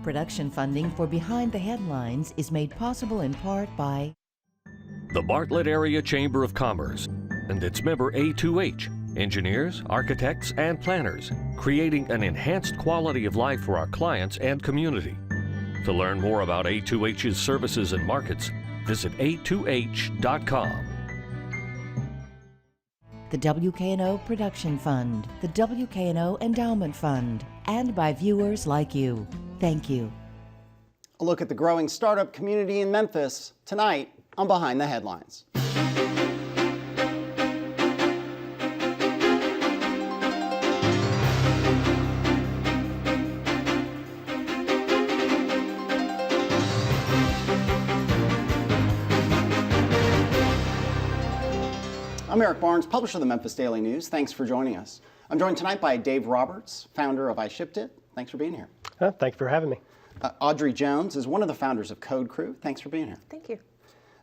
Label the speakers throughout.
Speaker 1: Production funding for Behind the Headlines is made possible in part by
Speaker 2: the Bartlett Area Chamber of Commerce and its member A2H, engineers, architects, and planners, creating an enhanced quality of life for our clients and community. To learn more about A2H's services and markets, visit a2h.com.
Speaker 1: the WKNO Production Fund, the WKNO Endowment Fund, and by viewers like you. Thank you.
Speaker 3: A look at the growing startup community in Memphis tonight on Behind the Headlines. I'm Eric Barnes, publisher of the Memphis Daily News. Thanks for joining us. I'm joined tonight by Dave Roberts, founder of I Shipped It. Thanks for being here.
Speaker 4: Thank you for having me.
Speaker 3: Audrey Jones is one of the founders of Code Crew. Thanks for being here.
Speaker 5: Thank you.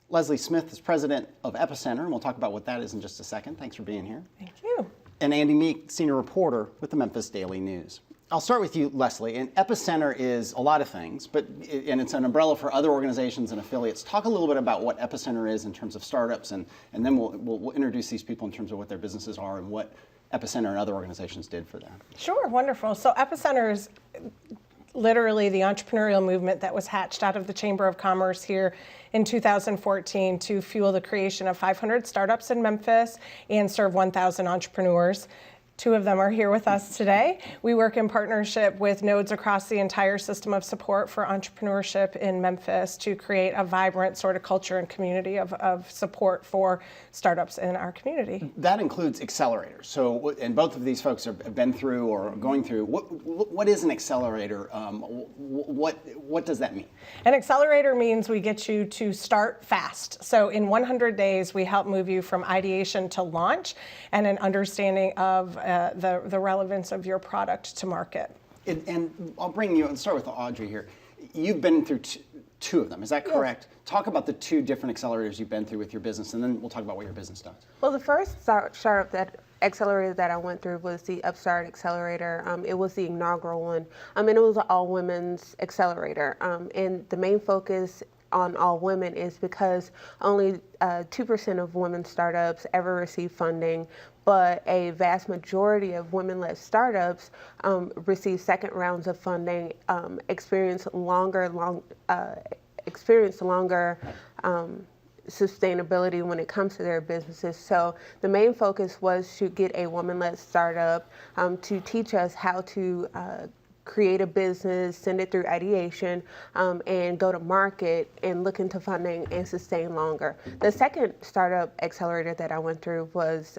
Speaker 3: Leslie Smith is president of Epicenter, and we'll talk about what that is in just a second. Thanks for being here.
Speaker 5: Thank you.
Speaker 3: And Andy Meek, senior reporter with the Memphis Daily News. I'll start with you, Leslie. And Epicenter is a lot of things, and it's an umbrella for other organizations and affiliates. Talk a little bit about what Epicenter is in terms of startups, and then we'll introduce these people in terms of what their businesses are and what Epicenter and other organizations did for them.
Speaker 5: Sure, wonderful. So Epicenter is literally the entrepreneurial movement that was hatched out of the Chamber of Commerce here in 2014 to fuel the creation of 500 startups in Memphis and serve 1,000 entrepreneurs. Two of them are here with us today. We work in partnership with nodes across the entire system of support for entrepreneurship in Memphis to create a vibrant sort of culture and community of support for startups in our community.
Speaker 3: That includes accelerators. So, and both of these folks have been through or are going through. What is an accelerator? What does that mean?
Speaker 5: An accelerator means we get you to start fast. So in 100 days, we help move you from ideation to launch and an understanding of the relevance of your product to market.
Speaker 3: And I'll bring you, let's start with Audrey here. You've been through two of them, is that correct? Yes. Talk about the two different accelerators you've been through with your business, and then we'll talk about what your business does.
Speaker 6: Well, the first startup accelerator that I went through was the Upstart Accelerator. It was the inaugural one, and it was an all-women's accelerator. And the main focus on all women is because only 2% of women startups ever receive funding, but a vast majority of women-led startups receive second rounds of funding, experience longer sustainability when it comes to their businesses. So the main focus was to get a woman-led startup to teach us how to create a business, send it through ideation, and go to market and look into funding and sustain longer. The second startup accelerator that I went through was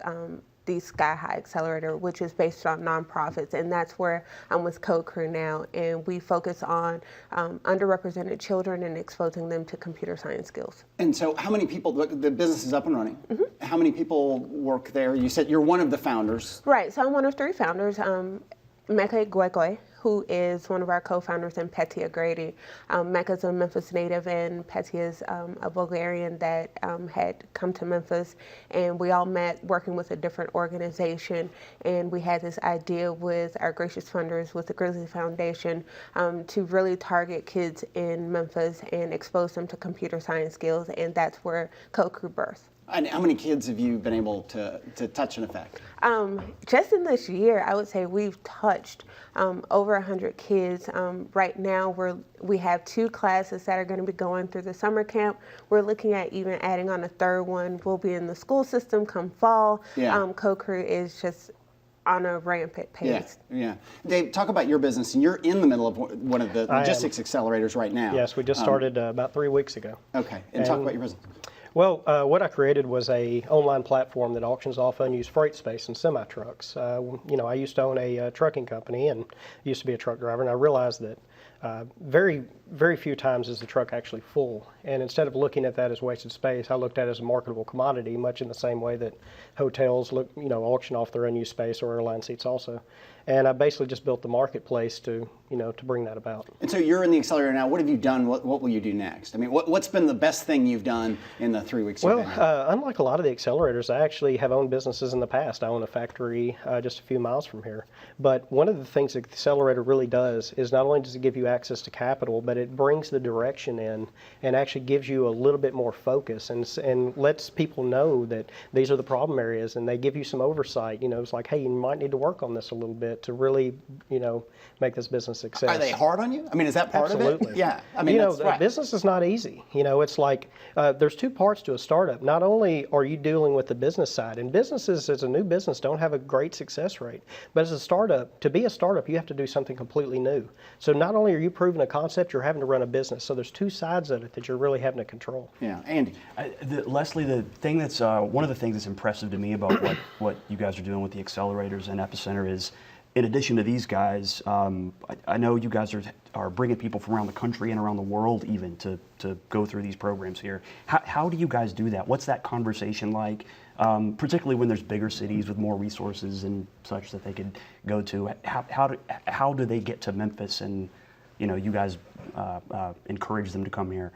Speaker 6: the Sky High Accelerator, which is based on nonprofits, and that's where I'm with Code Crew now, and we focus on underrepresented children and exposing them to computer science skills.
Speaker 3: And so how many people, the business is up and running,
Speaker 6: Mm-hmm.
Speaker 3: How many people work there? You said you're one of the founders.
Speaker 6: Right, so I'm one of three founders. Mecca Gwekwe, who is one of our co-founders, and Petia Grady. Mecca's a Memphis native, and Petia's a Bulgarian that had come to Memphis, and we all met working with a different organization, and we had this idea with our gracious funders with the Grizzly Foundation to really target kids in Memphis and expose them to computer science skills, and that's where Code Crew birthed.
Speaker 3: And how many kids have you been able to touch and affect?
Speaker 6: Just in this year, I would say we've touched over 100 kids. Right now, we have 2 classes that are going to be going through the summer camp. We're looking at even adding on a third one. We'll be in the school system come fall.
Speaker 3: Yeah.
Speaker 6: Code Crew is just on a rampant pace.
Speaker 3: Yeah. Dave, talk about your business, and you're in the middle of one of the logistics accelerators right now.
Speaker 4: Yes, we just started about 3 weeks ago.
Speaker 3: Okay, and talk about your business.
Speaker 4: Well, what I created was a online platform that auctions off unused freight space in semi-trucks. I used to own a trucking company and used to be a truck driver, and I realized that very, very few times is the truck actually full. And instead of looking at that as wasted space, I looked at it as a marketable commodity, much in the same way that hotels auction off their unused space, or airline seats also. And I basically just built the marketplace to bring that about.
Speaker 3: And so you're in the accelerator now. What have you done? What will you do next? I mean, what's been the best thing you've done in the 3 weeks you've been here?
Speaker 4: Unlike a lot of the accelerators, I actually have owned businesses in the past. I own a factory just a few miles from here. But one of the things that the accelerator really does is not only does it give give you access to capital, but it brings the direction in and actually gives you a little bit more focus and lets people know that these are the problem areas, and they give you some oversight. It's like, hey, you might need to work on this a little bit to really, make this business a success.
Speaker 3: Are they hard on you? I mean, is that part
Speaker 4: Absolutely.
Speaker 3: of it? Yeah. I mean, that's right.
Speaker 4: Business is not easy. It's like there's two parts to a startup. Not only are you dealing with the business side, and businesses as a new business don't have a great success rate, but as a startup, to be a startup, you have to do something completely new. So not only are you proving a concept, you're having to run a business. So there's two sides of it that you're really having to control.
Speaker 3: Yeah, Andy.
Speaker 7: Leslie, the thing that's one of the things that's impressive to me about what you guys are doing with the accelerators and Epicenter is, in addition to these guys, I know you guys are bringing people from around the country and around the world even to go through these programs here. How do you guys do that? What's that conversation like, particularly when there's bigger cities with more resources and such that they could go to? How do they get to Memphis and you guys encourage them to come here?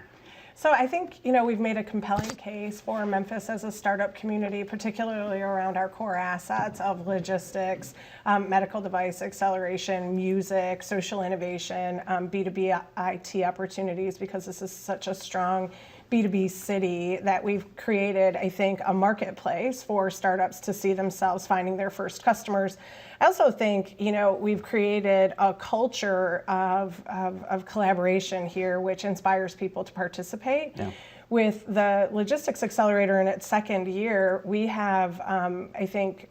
Speaker 5: So I think, we've made a compelling case for Memphis as a startup community, particularly around our core assets of logistics, medical device acceleration, music, social innovation, B2B IT opportunities, because this is such a strong B2B city that we've created, I think, a marketplace for startups to see themselves finding their first customers. I also think, we've created a culture of collaboration here, which inspires people to participate. Yeah. With the Logistics Accelerator in its second year, we have, I think,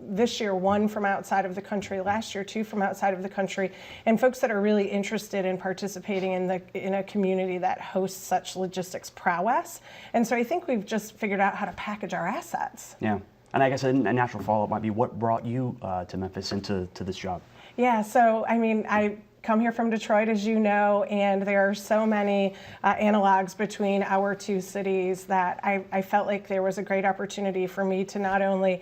Speaker 5: this year, 1 from outside of the country, last year, 2 from outside of the country, and folks that are really interested in participating in a community that hosts such logistics prowess. And so I think we've just figured out how to package our assets.
Speaker 7: Yeah. And I guess a natural follow-up might be, what brought you to Memphis and to this job?
Speaker 5: Yeah, so I come here from Detroit, as you know, and there are so many analogs between our two cities that I felt like there was a great opportunity for me to not only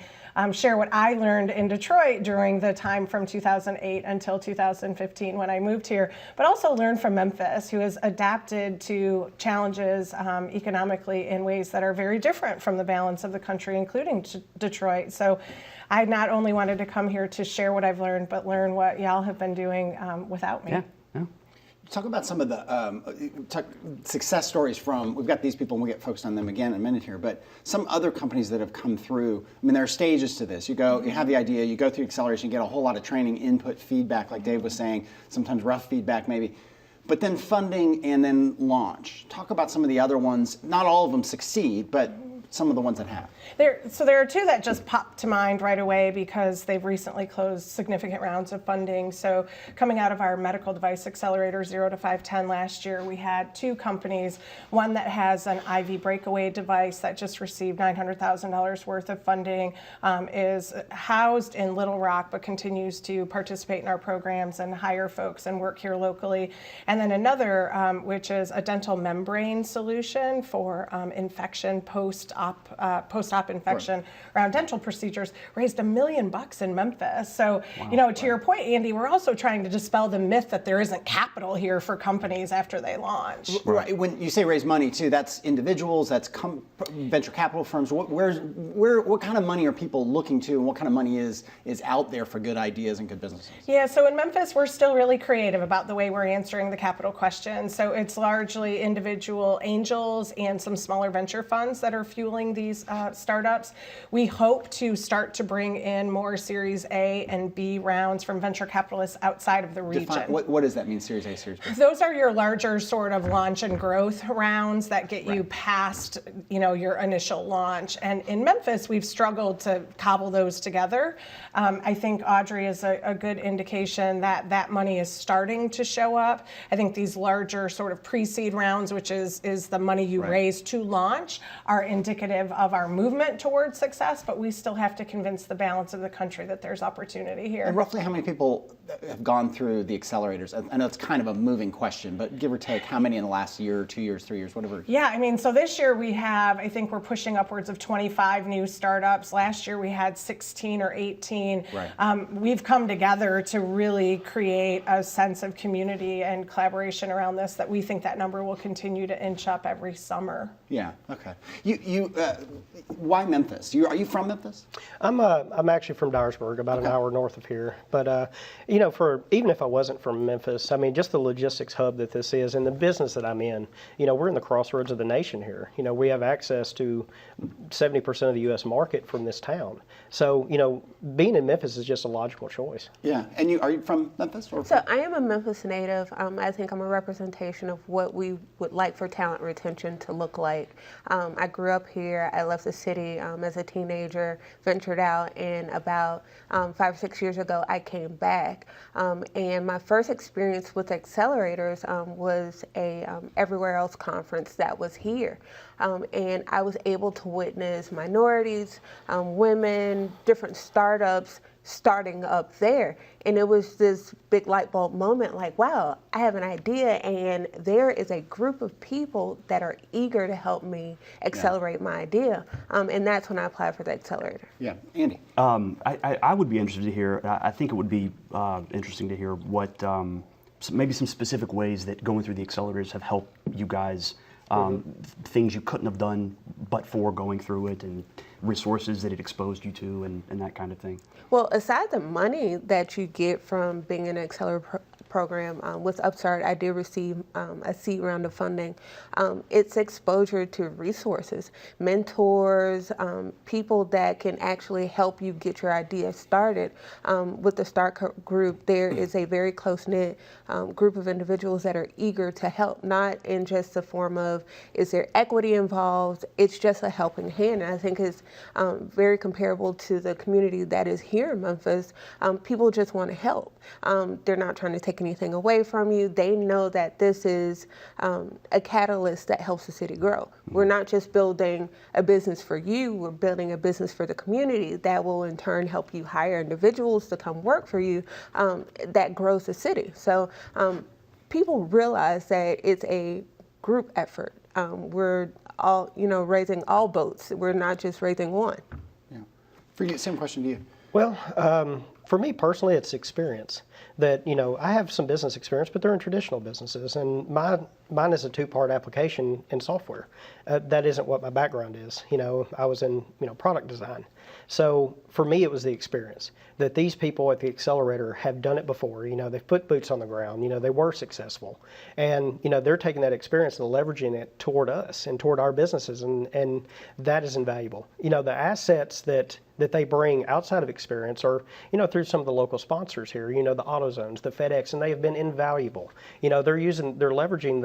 Speaker 5: share what I learned in Detroit during the time from 2008 until 2015 when I moved here, but also learn from Memphis, who has adapted to challenges economically in ways that are very different from the balance of the country, including Detroit. So I not only wanted to come here to share what I've learned, but learn what y'all have been doing without me.
Speaker 7: Yeah.
Speaker 3: Talk about some of the success stories from, we've got these people and we'll get focused on them again in a minute here, but some other companies that have come through. I mean, there are stages to this. You have the idea, you go through acceleration, you get a whole lot of training, input, feedback, like Dave was saying, sometimes rough feedback maybe, but then funding and then launch. Talk about some of the other ones. Not all of them succeed, but some of the ones that have.
Speaker 5: So there are 2 that just pop to mind right away because they've recently closed significant rounds of funding. So coming out of our medical device accelerator 0 to 510 last year, we had 2 companies. One that has an IV breakaway device that just received $900,000 worth of funding, is housed in Little Rock but continues to participate in our programs and hire folks and work here locally. And then another, which is a dental membrane solution for infection post-op infection around dental procedures, raised $1 million in Memphis. So, to your point, Andy, we're also trying to dispel the myth that there isn't capital here for companies after they launch.
Speaker 3: Right. When you say raise money too, that's individuals, that's venture capital firms. What kind of money are people looking to, and what kind of money is out there for good ideas and good businesses?
Speaker 5: Yeah. So in Memphis, we're still really creative about the way we're answering the capital question. So it's largely individual angels and some smaller venture funds that are fueling these startups. We hope to start to bring in more Series A and B rounds from venture capitalists outside of the region.
Speaker 3: What does that mean, Series A, Series B?
Speaker 5: Those are your larger sort of launch and growth rounds that get you past, your initial launch. And in Memphis, we've struggled to cobble those together. I think Audrey is a good indication that that money is starting to show up. I think these larger sort of pre-seed rounds, which is the money you raise to launch, are indicative of our movement towards success, but we still have to convince the balance of the country that there's opportunity here.
Speaker 3: And roughly how many people have gone through the accelerators? I know it's kind of a moving question, but give or take, how many in the last year, 2 years, 3 years, whatever?
Speaker 5: Yeah, so this year I think we're pushing upwards of 25 new startups. Last year we had 16 or 18. Right. We've come together to really create a sense of community and collaboration around this that we think that number will continue to inch up every summer.
Speaker 3: Yeah, okay. Why Memphis? Are you from Memphis?
Speaker 4: I'm actually from Dyersburg, about an hour north of here. But you know, for even if I wasn't from Memphis, I mean, just the logistics hub that this is and the business that I'm in, you know, we're in the crossroads of the nation here. You know, we have access to 70% of the U.S. market from this town. So, you know, being in Memphis is just a logical choice.
Speaker 3: Yeah, and are you from Memphis? Or
Speaker 6: So I am a Memphis native. I think I'm a representation of what we would like for talent retention to look like. I grew up here. I left the city as a teenager, ventured out, and about 5 or 6 years ago, I came back. And my first experience with accelerators was a Everywhere Else conference that was here. And I was able to witness minorities, women, different startups starting up there. And it was this big light bulb moment like, wow, I have an idea and there is a group of people that are eager to help me accelerate my idea. And that's when I applied for the accelerator.
Speaker 3: Yeah, Andy.
Speaker 7: I would be interested to hear, I think it would be interesting to hear what, maybe some specific ways that going through the accelerators have helped you guys, things you couldn't have done but for going through it, and resources that it exposed you to, and that kind of thing.
Speaker 6: Well, aside the money that you get from being in an accelerator program with Upstart, I did receive a seed round of funding. It's exposure to resources, mentors, people that can actually help you get your idea started. With the START group, there is a very close-knit group of individuals that are eager to help, not in just the form of, is there equity involved? It's just a helping hand. And I think it's very comparable to the community that is here in Memphis. People just want to help. They're not trying to take anything away from you. They know that this is a catalyst that helps the city grow. We're not just building a business for you, we're building a business for the community that will in turn help you hire individuals to come work for you, that grows the city. So people realize that it's a group effort. We're all, raising all boats. We're not just raising one.
Speaker 3: Yeah. For you, same question to you.
Speaker 4: Well, for me personally, it's experience. That, I have some business experience, but they're in traditional businesses, and mine is a two-part application in software. That isn't what my background is. I was in, product design. So for me, it was the experience that these people at the accelerator have done it before. They've put boots on the ground. They were successful, and they're taking that experience and leveraging it toward us and toward our businesses, and that is invaluable. The assets that they bring outside of experience are, through some of the local sponsors here, the AutoZones, the FedEx, and they have been invaluable. They're leveraging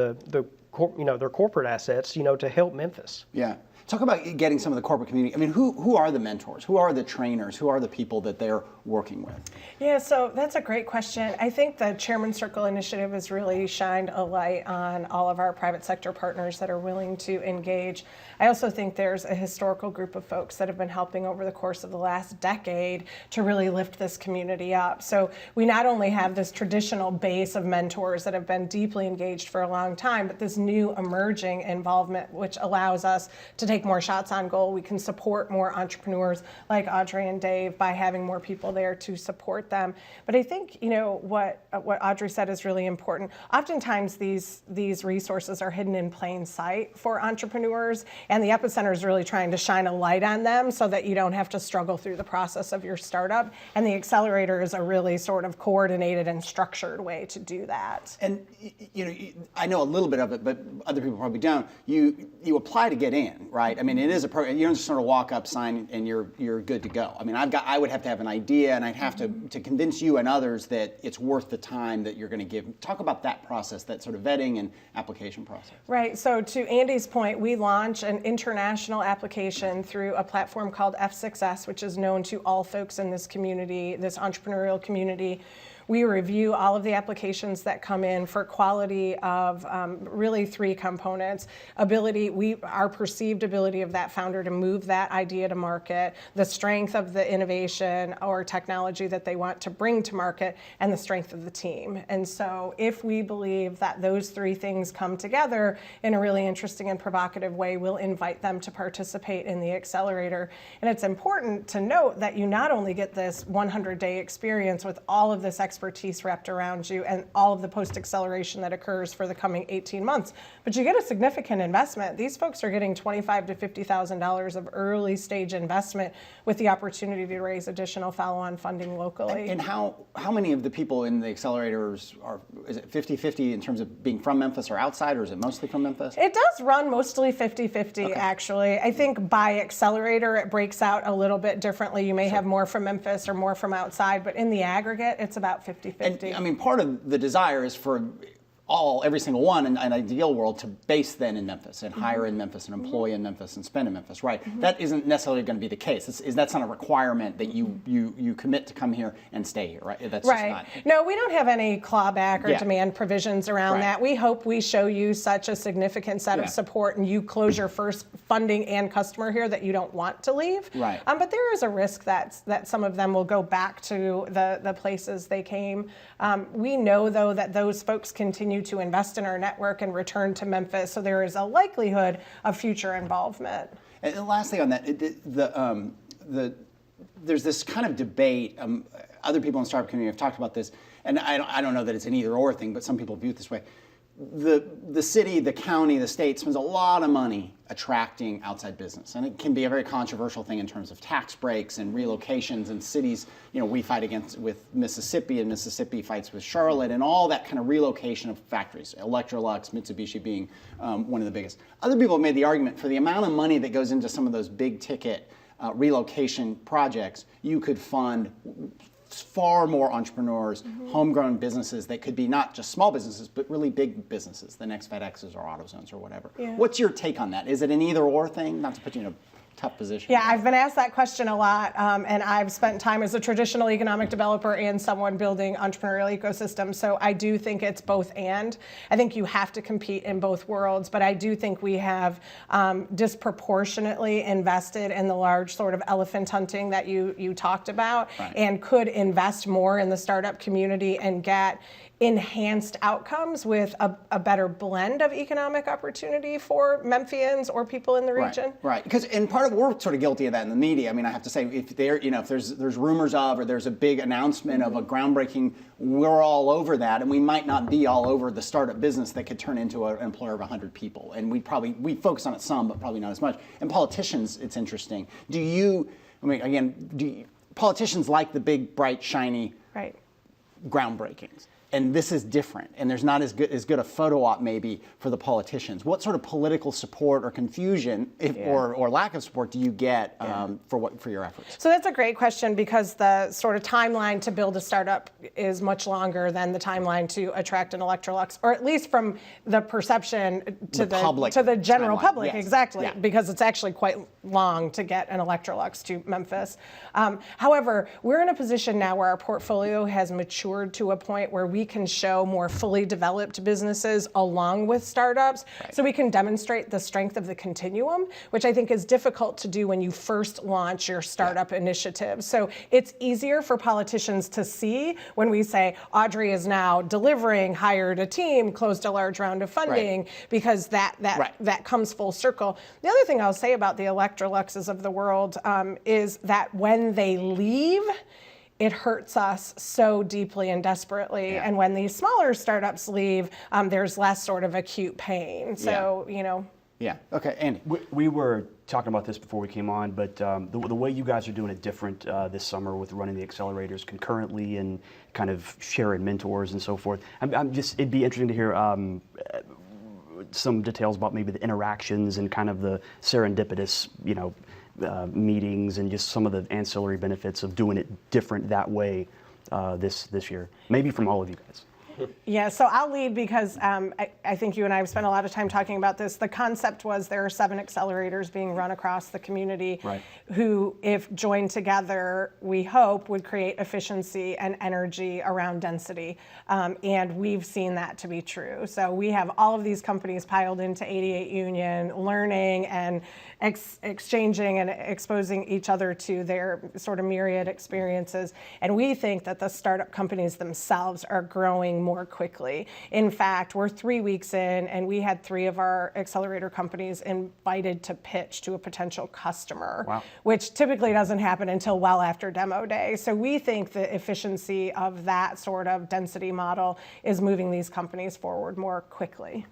Speaker 4: their corporate assets, to help Memphis.
Speaker 3: Yeah. Talk about getting some of the corporate community. I mean, who are the mentors? Who are the trainers? Who are the people that they're working with?
Speaker 5: Yeah, so that's a great question. I think the Chairman's Circle initiative has really shined a light on all of our private sector partners that are willing to engage. I also think there's a historical group of folks that have been helping over the course of the last decade to really lift this community up. So we not only have this traditional base of mentors that have been deeply engaged for a long time, but this new emerging involvement, which allows us to take more shots on goal. We can support more entrepreneurs like Audrey and Dave by having more people there to support them. But I think, what Audrey said is really important. Oftentimes these resources are hidden in plain sight for entrepreneurs, and the Epicenter is really trying to shine a light on them so that you don't have to struggle through the process of your startup. And the accelerator is a really sort of coordinated and structured way to do that.
Speaker 3: And I know a little bit of it, but other people probably don't. You apply to get in, right? I mean, it is a program. You don't just sort of walk up, sign, and you're good to go. I mean, I would have to have an idea, and I'd have to convince you and others that it's worth the time that you're going to give. Talk about that process, that sort of vetting and application process.
Speaker 5: Right. So to Andy's point, we launch an international application through a platform called F6S, which is known to all folks in this community, this entrepreneurial community. We review all of the applications that come in for quality of really three components. Our perceived ability of that founder to move that idea to market, the strength of the innovation or technology that they want to bring to market, and the strength of the team. And so if we believe that those three things come together in a really interesting and provocative way, we'll invite them to participate in the accelerator. And it's important to note that you not only get this 100-day experience with all of this expertise wrapped around you and all of the post-acceleration that occurs for the coming 18 months. But you get a significant investment. These folks are getting $25,000 to $50,000 of early stage investment with the opportunity to raise additional follow-on funding locally.
Speaker 3: And how many of the people in the accelerators is it 50-50 in terms of being from Memphis or outside, or is it mostly from Memphis?
Speaker 5: It does run mostly 50-50, actually. I think by accelerator, it breaks out a little bit differently. You may have more from Memphis or more from outside, but in the aggregate, it's about 50-50.
Speaker 3: And I mean, part of the desire is for every single one in an ideal world to base then in Memphis and hire in Memphis and employ in Memphis and spend in Memphis, right? That isn't necessarily going to be the case. That's not a requirement that you commit to come here and stay here, right? That's
Speaker 5: right.
Speaker 3: Just not.
Speaker 5: No, we don't have any clawback or
Speaker 3: Yeah.
Speaker 5: demand provisions around that. We hope we show you such a significant set of support and you close your first funding and customer here that you don't want to leave.
Speaker 3: Right.
Speaker 5: But there is a risk that some of them will go back to the places they came. We know, though, that those folks continue to invest in our network and return to Memphis, so there is a likelihood of future involvement.
Speaker 3: And lastly on that, there's this kind of debate. Other people in the startup community have talked about this, and I don't know that it's an either or thing, but some people view it this way. The city, the county, the state spends a lot of money attracting outside business, and it can be a very controversial thing in terms of tax breaks and relocations and cities. You know, we fight with Mississippi, and Mississippi fights with Charlotte, and all that kind of relocation of factories. Electrolux, Mitsubishi being one of the biggest. Other people have made the argument for the amount of money that goes into some of those big ticket relocation projects, you could fund far more entrepreneurs, homegrown businesses that could be not just small businesses, but really big businesses, the next FedExes or AutoZones or whatever. Yeah. What's your take on that? Is it an either or thing? Not to put you in a tough position.
Speaker 5: Yeah, I've been asked that question a lot, and I've spent time as a traditional economic developer and someone building entrepreneurial ecosystems, so I do think it's both and. I think you have to compete in both worlds, but I do think we have disproportionately invested in the large sort of elephant hunting that you talked about, and could invest more in the startup community and get enhanced outcomes with a better blend of economic opportunity for Memphians or people in the region.
Speaker 3: Right. Because and part of we're sort of guilty of that in the media. I mean, I have to say, if there's rumors of or there's a big announcement of a groundbreaking, we're all over that, and we might not be all over the startup business that could turn into an employer of 100 people. And we focus on it some, but probably not as much. And politicians, it's interesting. Politicians like the big, bright, shiny groundbreakings. And this is different, and there's not as good a photo op maybe for the politicians. What sort of political support or confusion, or lack of support, do you get for your efforts?
Speaker 5: So that's a great question, because the sort of timeline to build a startup is much longer than the timeline to attract an Electrolux, or at least from the perception to the general public.
Speaker 3: Yes.
Speaker 5: Exactly, because it's actually quite long to get an Electrolux to Memphis. However, we're in a position now where our portfolio has matured to a point where we can show more fully developed businesses along with startups. So we can demonstrate the strength of the continuum, which I think is difficult to do when you first launch your startup initiative. So it's easier for politicians to see when we say Audrey is now delivering, hired a team, closed a large round of funding, because that comes full circle. The other thing I'll say about the Electroluxes of the world is that when they leave, it hurts us so deeply and desperately. And when these smaller startups leave, there's less sort of acute pain. So,
Speaker 3: Yeah. Okay, Andy.
Speaker 7: We were talking about this before we came on, but the way you guys are doing it different this summer with running the accelerators concurrently and kind of sharing mentors and so forth. It'd be interesting to hear some details about maybe the interactions and kind of the serendipitous, meetings and just some of the ancillary benefits of doing it different that way this year, maybe from all of you guys.
Speaker 5: Yeah, so I'll lead because I think you and I have spent a lot of time talking about this. The concept was there are 7 accelerators being run across the community who, if joined together, we hope would create efficiency and energy around density. And we've seen that to be true. So we have all of these companies piled into 88 Union, learning and exchanging and exposing each other to their sort of myriad experiences. And we think that the startup companies themselves are growing more quickly. In fact, we're 3 weeks in and we had 3 of our accelerator companies invited to pitch to a potential customer,
Speaker 7: Wow.
Speaker 5: which typically doesn't happen until well after demo day. So we think the efficiency of that sort of density model is moving these companies forward more quickly.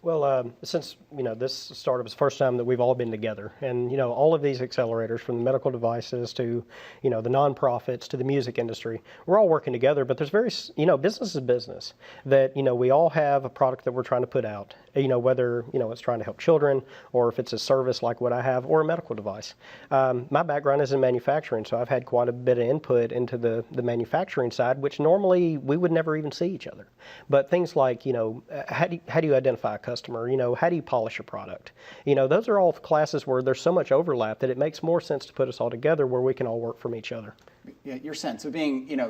Speaker 4: Well, since this startup is the first time that we've all been together, and all of these accelerators, from the medical devices to the nonprofits to the music industry, we're all working together. But there's business is business. That we all have a product that we're trying to put out. Whether it's trying to help children, or if it's a service like what I have, or a medical device. My background is in manufacturing, so I've had quite a bit of input into the manufacturing side, which normally we would never even see each other. But things like how do you identify a customer? How do you polish a product? Those are all classes where there's so much overlap that it makes more sense to put us all together where we can all work from each other.
Speaker 3: Yeah, your sense of being,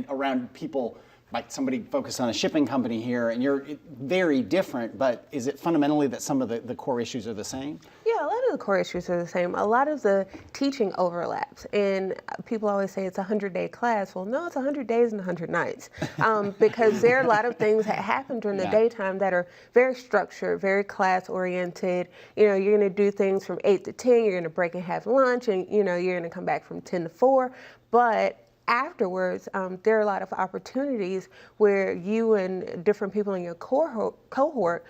Speaker 3: around people, like somebody focused on a shipping company here, and you're very different, but is it fundamentally that some of the core issues are the same?
Speaker 6: Yeah, a lot of the core issues are the same. A lot of the teaching overlaps. And people always say it's a 100-day class. Well, no, it's 100 days and 100 nights. Because there are a lot of things that happen during the daytime that are very structured, very class-oriented. You're going to do things from 8 to 10. You're going to break and have lunch, and, you're going to come back from 10 to 4. But afterwards, there are a lot of opportunities where you and different people in your cohort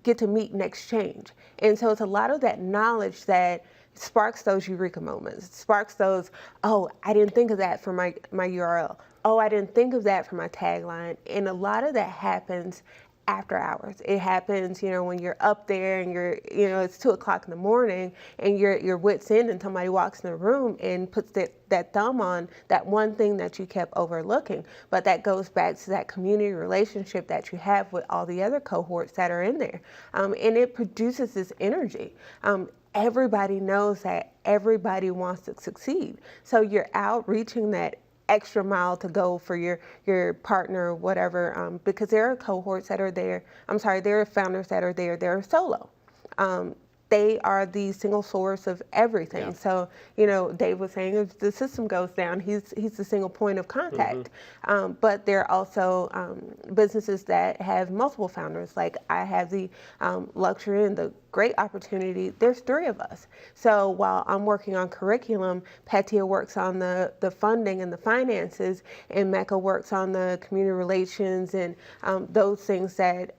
Speaker 6: get to meet and exchange. And so it's a lot of that knowledge that sparks those eureka moments. It sparks those, oh, I didn't think of that for my URL. Oh, I didn't think of that for my tagline. And a lot of that happens after hours. It happens, when you're up there and it's 2 o'clock in the morning and your wit's end and somebody walks in the room and puts that thumb on that one thing that you kept overlooking. But that goes back to that community relationship that you have with all the other cohorts that are in there. And it produces this energy. Everybody knows that everybody wants to succeed. So you're out reaching that extra mile to go for your partner or whatever, because there are cohorts that are there. There are founders that are there. They're solo. They are the single source of everything. Yeah. So, Dave was saying if the system goes down, he's the single point of contact. Mm-hmm. But there are also businesses that have multiple founders. Like I have the luxury and the great opportunity. There's 3 of us. So while I'm working on curriculum, Patia works on the funding and the finances, and Mecca works on the community relations and those things that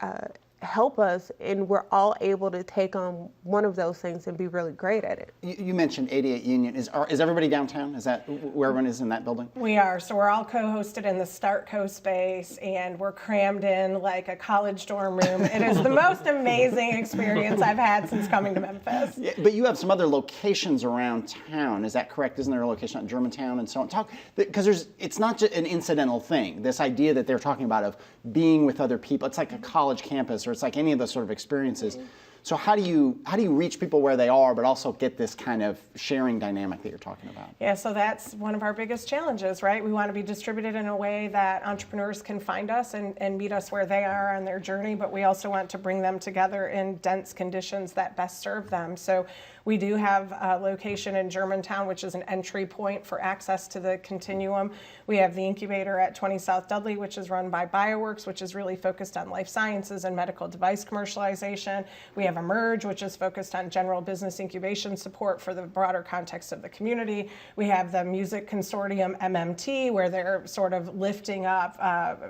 Speaker 6: help us, and we're all able to take on one of those things and be really great at it.
Speaker 3: You mentioned 88 Union. Is everybody downtown? Is that where everyone is in that building?
Speaker 5: We are. So we're all co-hosted in the StartCo space, and we're crammed in like a college dorm room. It is the most amazing experience I've had since coming to Memphis.
Speaker 3: Yeah, but you have some other locations around town. Is that correct? Isn't there a location in Germantown and so on? Because it's not just an incidental thing. This idea that they're talking about of being with other people. It's like a college campus, or it's like any of those sort of experiences. So how do you reach people where they are, but also get this kind of sharing dynamic that you're talking about?
Speaker 5: Yeah, so that's one of our biggest challenges, right? We want to be distributed in a way that entrepreneurs can find us and meet us where they are on their journey, but we also want to bring them together in dense conditions that best serve them. So we do have a location in Germantown, which is an entry point for access to the continuum. We have the incubator at 20 South Dudley, which is run by BioWorks, which is really focused on life sciences and medical device commercialization. We have Emerge, which is focused on general business incubation support for the broader context of the community. We have the Music Consortium, MMT, where they're sort of lifting up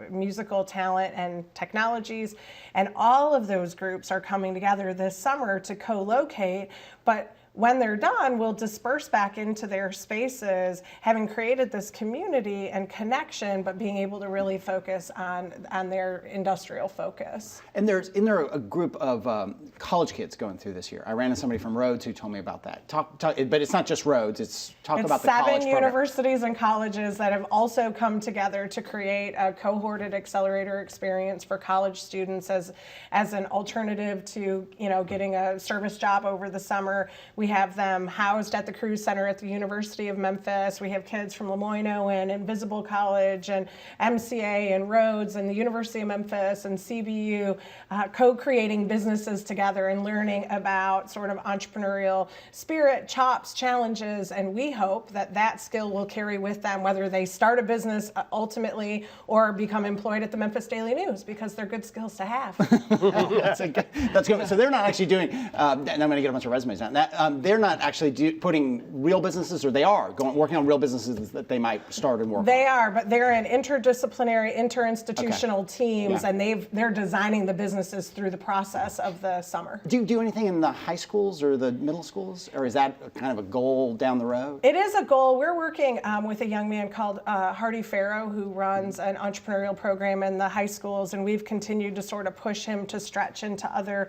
Speaker 5: musical talent and technologies. And all of those groups are coming together this summer to co-locate, but when they're done, we'll disperse back into their spaces, having created this community and connection, but being able to really focus on their industrial focus.
Speaker 3: And isn't there a group of college kids going through this year? I ran into somebody from Rhodes who told me about that. But it's not just Rhodes, it's about the college program.
Speaker 5: 7 universities and colleges that have also come together to create a cohorted accelerator experience for college students as an alternative to getting a service job over the summer. We We have them housed at the Cruise Center at the University of Memphis. We have kids from Lemoyne-Owen and Visible College and MCA and Rhodes and the University of Memphis and CBU co-creating businesses together and learning about sort of entrepreneurial spirit, chops, challenges, and we hope that that skill will carry with them whether they start a business ultimately or become employed at the Memphis Daily News, because they're good skills to have.
Speaker 3: That's good. So they're not actually doing, and I'm going to get a bunch of resumes on that, they're not actually putting real businesses, or they are working on real businesses that they might start and work on?
Speaker 5: They are, but they're in interdisciplinary, interinstitutional teams,
Speaker 3: Yeah.
Speaker 5: and they're designing the businesses through the process of the summer.
Speaker 3: Do you do anything in the high schools or the middle schools, or is that kind of a goal down the road?
Speaker 5: It is a goal. We're working with a young man called Hardy Farrow, who runs an entrepreneurial program in the high schools, and we've continued to sort of push him to stretch into other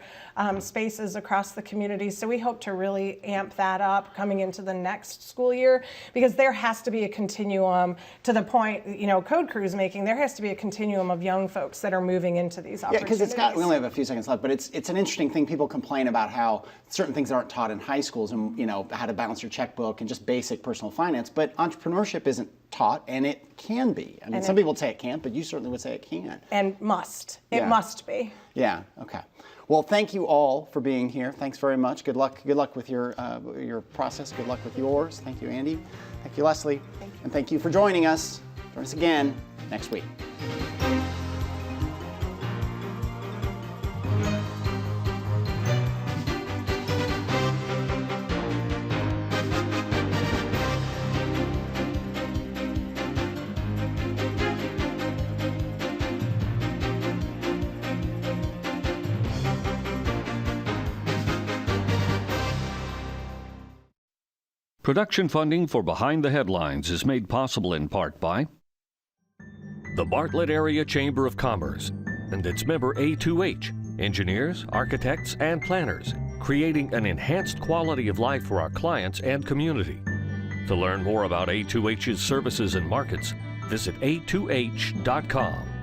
Speaker 5: spaces across the community. So we hope to really amp that up coming into the next school year, because there has to be a continuum to the point, Code Crew's making, there has to be a continuum of young folks that are moving into these opportunities.
Speaker 3: Yeah, because we only have a few seconds left, but it's an interesting thing. People complain about how certain things aren't taught in high schools, and how to balance your checkbook and just basic personal finance, but entrepreneurship isn't taught, and it can be. I mean, some people would say it can't, but you certainly would say it can.
Speaker 5: And must. It
Speaker 3: Yeah.
Speaker 5: must be.
Speaker 3: Yeah. Okay. Well, thank you all for being here. Thanks very much. Good luck. Good luck with your process. Good luck with yours. Thank you, Andy. Thank you, Leslie. Thank you. And thank you for joining us. Join us again next week.
Speaker 2: Production funding for Behind the Headlines is made possible in part by the Bartlett Area Chamber of Commerce and its member A2H, engineers, architects, and planners, creating an enhanced quality of life for our clients and community. To learn more about A2H's services and markets, visit a2h.com.